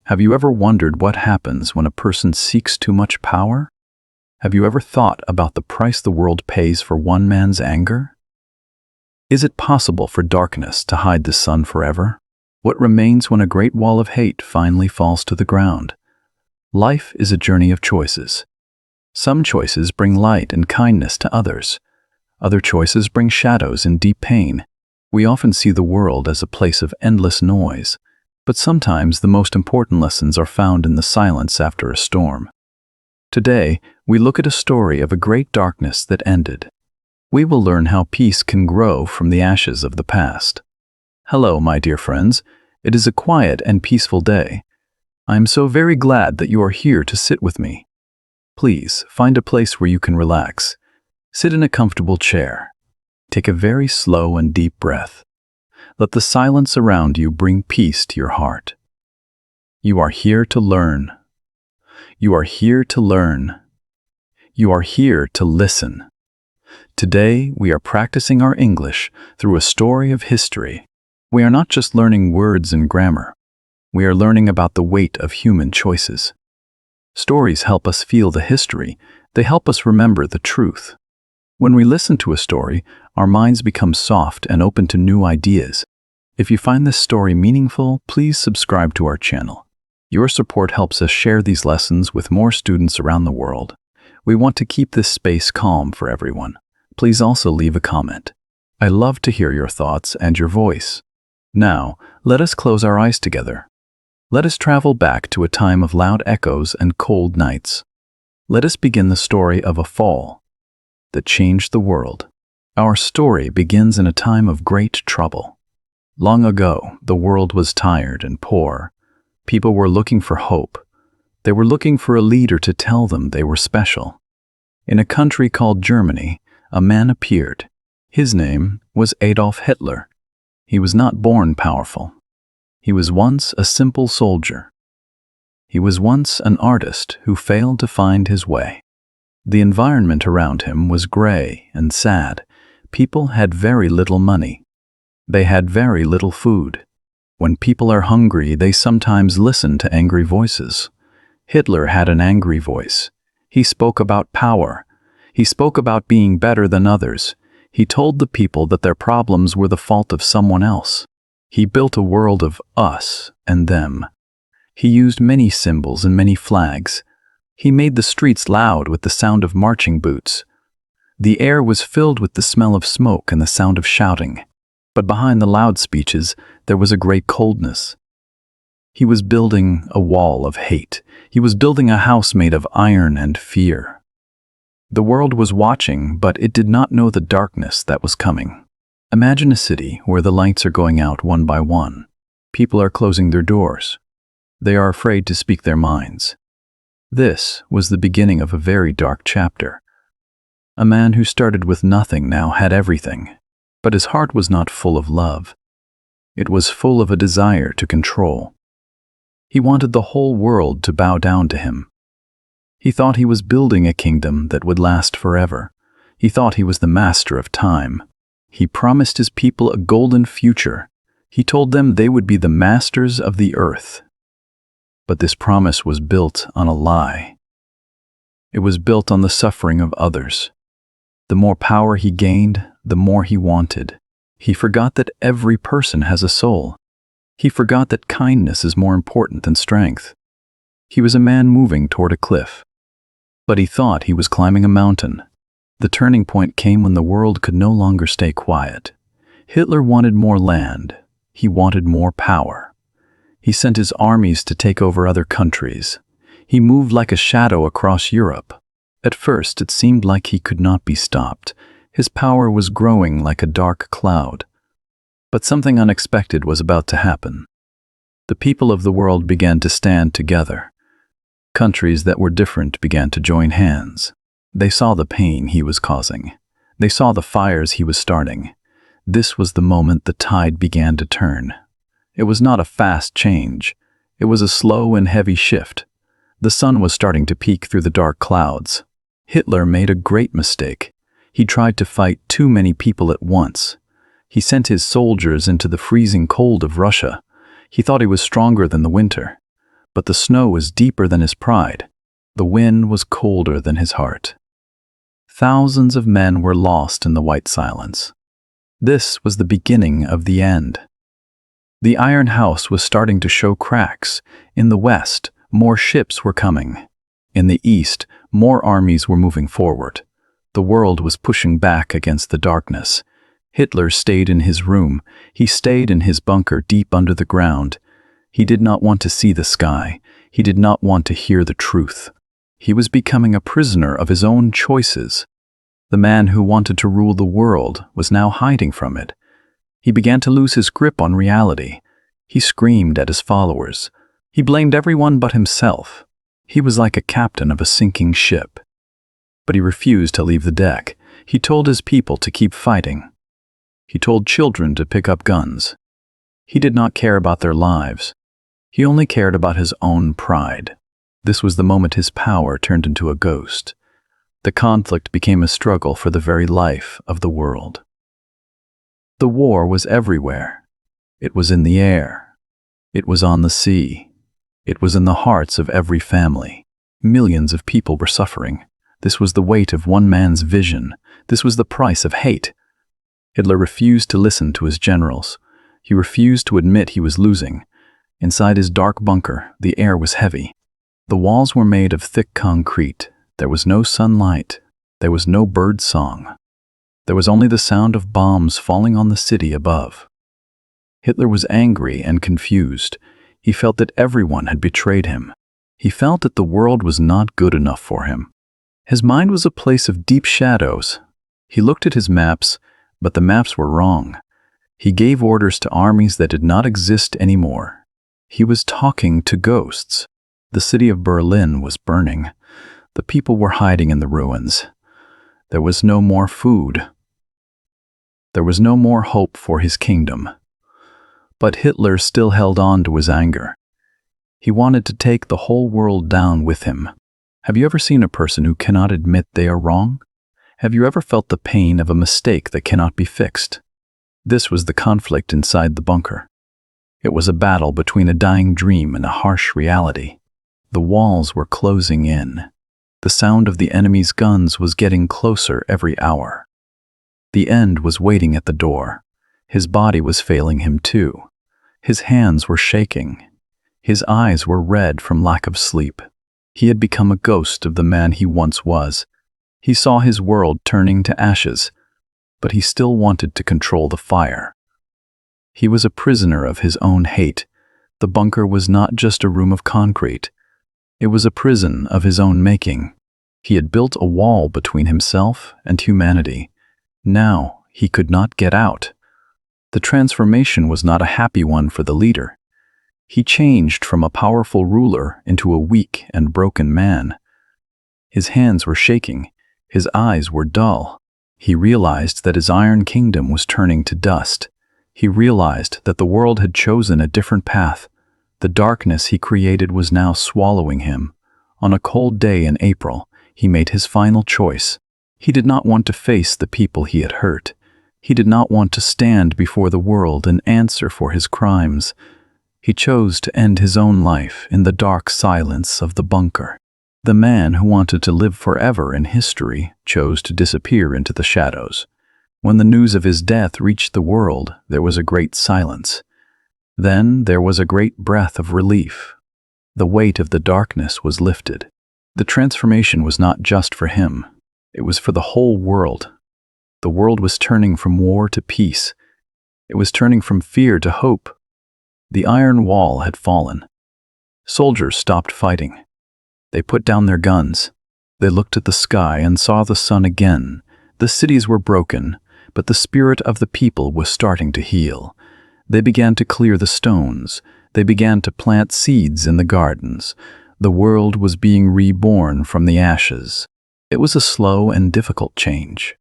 Have you ever wondered what happens when a person seeks too much power? Have you ever thought about the price the world pays for one man's anger? Is it possible for darkness to hide the sun forever? What remains when a great wall of hate finally falls to the ground? Life is a journey of choices. Some choices bring light and kindness to others. Other choices bring shadows and deep pain. We often see the world as a place of endless noise, but sometimes the most important lessons are found in the silence after a storm. Today, we look at a story of a great darkness that ended. We will learn how peace can grow from the ashes of the past. Hello, my dear friends. It is a quiet and peaceful day. I am so very glad that you are here to sit with me. Please, find a place where you can relax. Sit in a comfortable chair. Take a very slow and deep breath. Let the silence around you bring peace to your heart. You are here to learn. You are here to learn. You are here to listen. Today, we are practicing our English through a story of history. We are not just learning words and grammar. We are learning about the weight of human choices. Stories help us feel the history. They help us remember the truth. When we listen to a story, our minds become soft and open to new ideas. If you find this story meaningful, please subscribe to our channel. Your support helps us share these lessons with more students around the world. We want to keep this space calm for everyone. Please also leave a comment. I love to hear your thoughts and your voice. Now, let us close our eyes together. Let us travel back to a time of loud echoes and cold nights. Let us begin the story of a fall that changed the world. Our story begins in a time of great trouble. Long ago, the world was tired and poor. People were looking for hope. They were looking for a leader to tell them they were special. In a country called Germany, a man appeared. His name was Adolf Hitler. He was not born powerful. He was once a simple soldier. He was once an artist who failed to find his way. The environment around him was gray and sad. People had very little money. They had very little food. When people are hungry, they sometimes listen to angry voices. Hitler had an angry voice. He spoke about power. He spoke about being better than others. He told the people that their problems were the fault of someone else. He built a world of us and them. He used many symbols and many flags. He made the streets loud with the sound of marching boots. The air was filled with the smell of smoke and the sound of shouting. But behind the loud speeches, there was a great coldness. He was building a wall of hate. He was building a house made of iron and fear. The world was watching, but it did not know the darkness that was coming. Imagine a city where the lights are going out one by one. People are closing their doors. They are afraid to speak their minds. This was the beginning of a very dark chapter. A man who started with nothing now had everything, but his heart was not full of love. It was full of a desire to control. He wanted the whole world to bow down to him. He thought he was building a kingdom that would last forever. He thought he was the master of time. He promised his people a golden future. He told them they would be the masters of the earth. But this promise was built on a lie. It was built on the suffering of others. The more power he gained, the more he wanted. He forgot that every person has a soul. He forgot that kindness is more important than strength. He was a man moving toward a cliff. But he thought he was climbing a mountain. The turning point came when the world could no longer stay quiet. Hitler wanted more land. He wanted more power. He sent his armies to take over other countries. He moved like a shadow across Europe. At first, it seemed like he could not be stopped. His power was growing like a dark cloud. But something unexpected was about to happen. The people of the world began to stand together. Countries that were different began to join hands. They saw the pain he was causing. They saw the fires he was starting. This was the moment the tide began to turn. It was not a fast change. It was a slow and heavy shift. The sun was starting to peek through the dark clouds. Hitler made a great mistake. He tried to fight too many people at once. He sent his soldiers into the freezing cold of Russia. He thought he was stronger than the winter. But the snow was deeper than his pride. The wind was colder than his heart. Thousands of men were lost in the white silence. This was the beginning of the end. The Iron House was starting to show cracks. In the west, more ships were coming. In the east, more armies were moving forward. The world was pushing back against the darkness. Hitler stayed in his room. He stayed in his bunker deep under the ground. He did not want to see the sky. He did not want to hear the truth. He was becoming a prisoner of his own choices. The man who wanted to rule the world was now hiding from it. He began to lose his grip on reality. He screamed at his followers. He blamed everyone but himself. He was like a captain of a sinking ship. But he refused to leave the deck. He told his people to keep fighting. He told children to pick up guns. He did not care about their lives. He only cared about his own pride. This was the moment his power turned into a ghost. The conflict became a struggle for the very life of the world. The war was everywhere. It was in the air. It was on the sea. It was in the hearts of every family. Millions of people were suffering. This was the weight of one man's vision. This was the price of hate. Hitler refused to listen to his generals. He refused to admit he was losing. Inside his dark bunker, the air was heavy. The walls were made of thick concrete. There was no sunlight. There was no bird song. There was only the sound of bombs falling on the city above. Hitler was angry and confused. He felt that everyone had betrayed him. He felt that the world was not good enough for him. His mind was a place of deep shadows. He looked at his maps, but the maps were wrong. He gave orders to armies that did not exist anymore. He was talking to ghosts. The city of Berlin was burning. The people were hiding in the ruins. There was no more food. There was no more hope for his kingdom. But Hitler still held on to his anger. He wanted to take the whole world down with him. Have you ever seen a person who cannot admit they are wrong? Have you ever felt the pain of a mistake that cannot be fixed? This was the conflict inside the bunker. It was a battle between a dying dream and a harsh reality. The walls were closing in. The sound of the enemy's guns was getting closer every hour. The end was waiting at the door. His body was failing him too. His hands were shaking. His eyes were red from lack of sleep. He had become a ghost of the man he once was. He saw his world turning to ashes, but he still wanted to control the fire. He was a prisoner of his own hate. The bunker was not just a room of concrete. It was a prison of his own making. He had built a wall between himself and humanity. Now he could not get out. The transformation was not a happy one for the leader. He changed from a powerful ruler into a weak and broken man. His hands were shaking. His eyes were dull. He realized that his iron kingdom was turning to dust. He realized that the world had chosen a different path. The darkness he created was now swallowing him. On a cold day in April, he made his final choice. He did not want to face the people he had hurt. He did not want to stand before the world and answer for his crimes. He chose to end his own life in the dark silence of the bunker. The man who wanted to live forever in history chose to disappear into the shadows. When the news of his death reached the world, there was a great silence. Then there was a great breath of relief. The weight of the darkness was lifted. The transformation was not just for him. It was for the whole world. The world was turning from war to peace. It was turning from fear to hope. The iron wall had fallen. Soldiers stopped fighting. They put down their guns. They looked at the sky and saw the sun again. The cities were broken, but the spirit of the people was starting to heal. They began to clear the stones. They began to plant seeds in the gardens. The world was being reborn from the ashes. It was a slow and difficult change,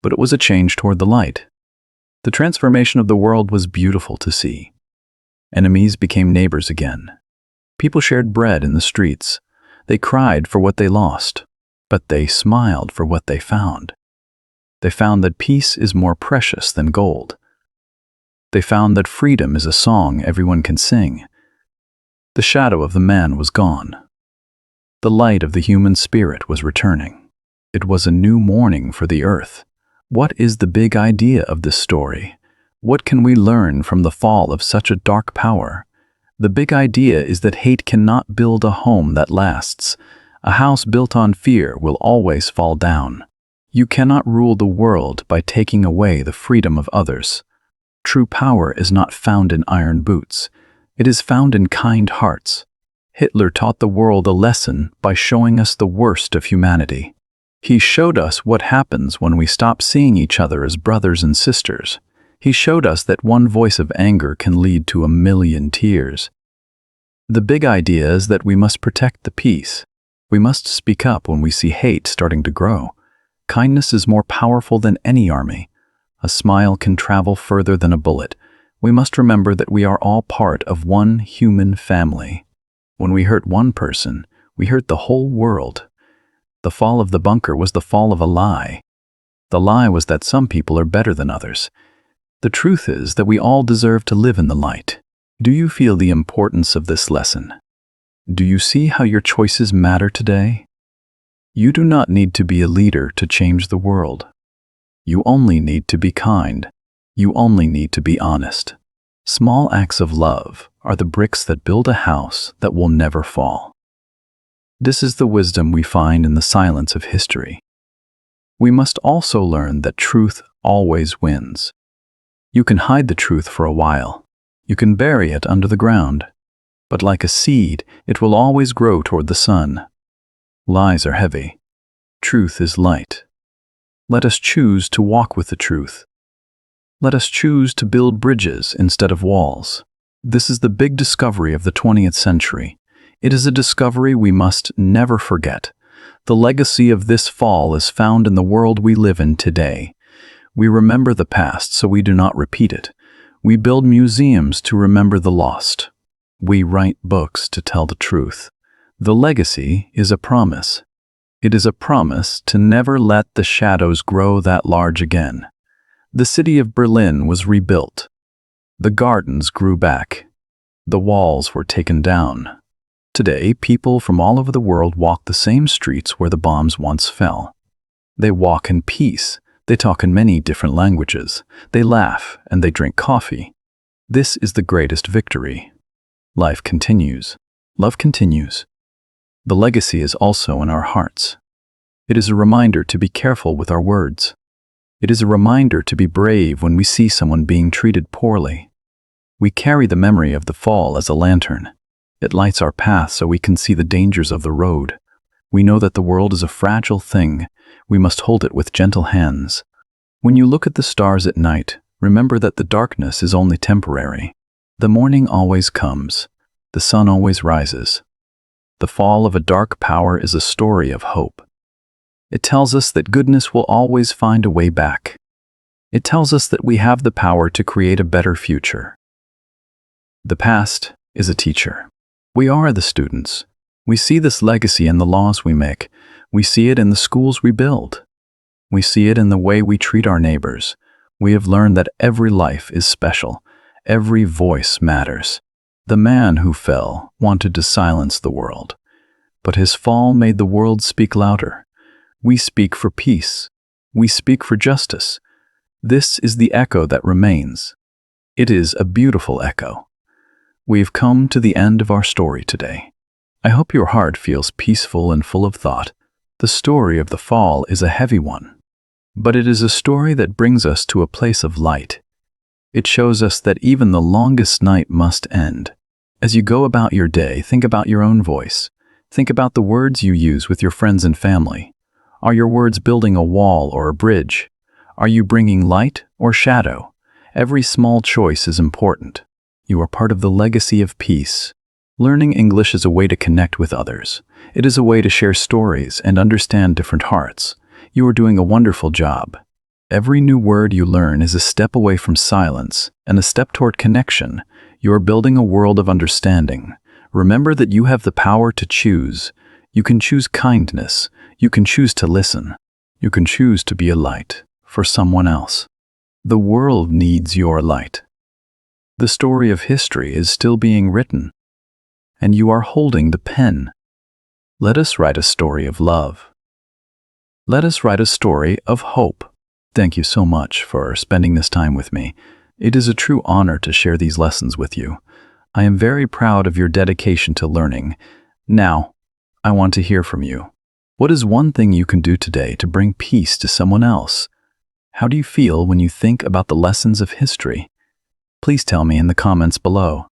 but it was a change toward the light. The transformation of the world was beautiful to see. Enemies became neighbors again. People shared bread in the streets. They cried for what they lost, but they smiled for what they found. They found that peace is more precious than gold. They found that freedom is a song everyone can sing. The shadow of the man was gone. The light of the human spirit was returning. It was a new morning for the earth. What is the big idea of this story? What can we learn from the fall of such a dark power? The big idea is that hate cannot build a home that lasts. A house built on fear will always fall down. You cannot rule the world by taking away the freedom of others. True power is not found in iron boots. It is found in kind hearts. Hitler taught the world a lesson by showing us the worst of humanity. He showed us what happens when we stop seeing each other as brothers and sisters. He showed us that one voice of anger can lead to 1,000,000 tears. The big idea is that we must protect the peace. We must speak up when we see hate starting to grow. Kindness is more powerful than any army. A smile can travel further than a bullet. We must remember that we are all part of one human family. When we hurt one person, we hurt the whole world. The fall of the bunker was the fall of a lie. The lie was that some people are better than others. The truth is that we all deserve to live in the light. Do you feel the importance of this lesson? Do you see how your choices matter today? You do not need to be a leader to change the world. You only need to be kind. You only need to be honest. Small acts of love are the bricks that build a house that will never fall. This is the wisdom we find in the silence of history. We must also learn that truth always wins. You can hide the truth for a while. You can bury it under the ground. But like a seed, it will always grow toward the sun. Lies are heavy. Truth is light. Let us choose to walk with the truth. Let us choose to build bridges instead of walls. This is the big discovery of the 20th century. It is a discovery we must never forget. The legacy of this fall is found in the world we live in today. We remember the past so we do not repeat it. We build museums to remember the lost. We write books to tell the truth. The legacy is a promise. It is a promise to never let the shadows grow that large again. The city of Berlin was rebuilt. The gardens grew back. The walls were taken down. Today, people from all over the world walk the same streets where the bombs once fell. They walk in peace. They talk in many different languages. They laugh and they drink coffee. This is the greatest victory. Life continues. Love continues. The legacy is also in our hearts. It is a reminder to be careful with our words. It is a reminder to be brave when we see someone being treated poorly. We carry the memory of the fall as a lantern. It lights our path so we can see the dangers of the road. We know that the world is a fragile thing. We must hold it with gentle hands. When you look at the stars at night, remember that the darkness is only temporary. The morning always comes. The sun always rises. The fall of a dark power is a story of hope. It tells us that goodness will always find a way back. It tells us that we have the power to create a better future. The past is a teacher. We are the students. We see this legacy in the laws we make. We see it in the schools we build. We see it in the way we treat our neighbors. We have learned that every life is special. Every voice matters. The man who fell wanted to silence the world, but his fall made the world speak louder. We speak for peace. We speak for justice. This is the echo that remains. It is a beautiful echo. We've come to the end of our story today. I hope your heart feels peaceful and full of thought. The story of the fall is a heavy one, but it is a story that brings us to a place of light. It shows us that even the longest night must end. As you go about your day, think about your own voice. Think about the words you use with your friends and family. Are your words building a wall or a bridge? Are you bringing light or shadow? Every small choice is important. You are part of the legacy of peace. Learning English is a way to connect with others. It is a way to share stories and understand different hearts. You are doing a wonderful job. Every new word you learn is a step away from silence and a step toward connection. You are building a world of understanding. Remember that you have the power to choose. You can choose kindness. You can choose to listen. You can choose to be a light for someone else. The world needs your light. The story of history is still being written. and you are holding the pen. Let us write a story of love. Let us write a story of hope. Thank you so much for spending this time with me. It is a true honor to share these lessons with you. I am very proud of your dedication to learning. Now, I want to hear from you. What is one thing you can do today to bring peace to someone else? How do you feel when you think about the lessons of history? Please tell me in the comments below.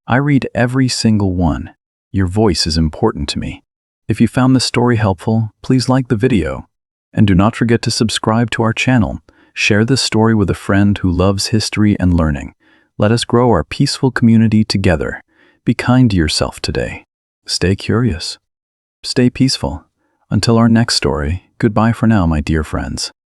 I read every single one. Your voice is important to me. If you found this story helpful, please like the video. And do not forget to subscribe to our channel. Share this story with a friend who loves history and learning. Let us grow our peaceful community together. Be kind to yourself today. Stay curious. Stay peaceful. Until our next story, goodbye for now, my dear friends.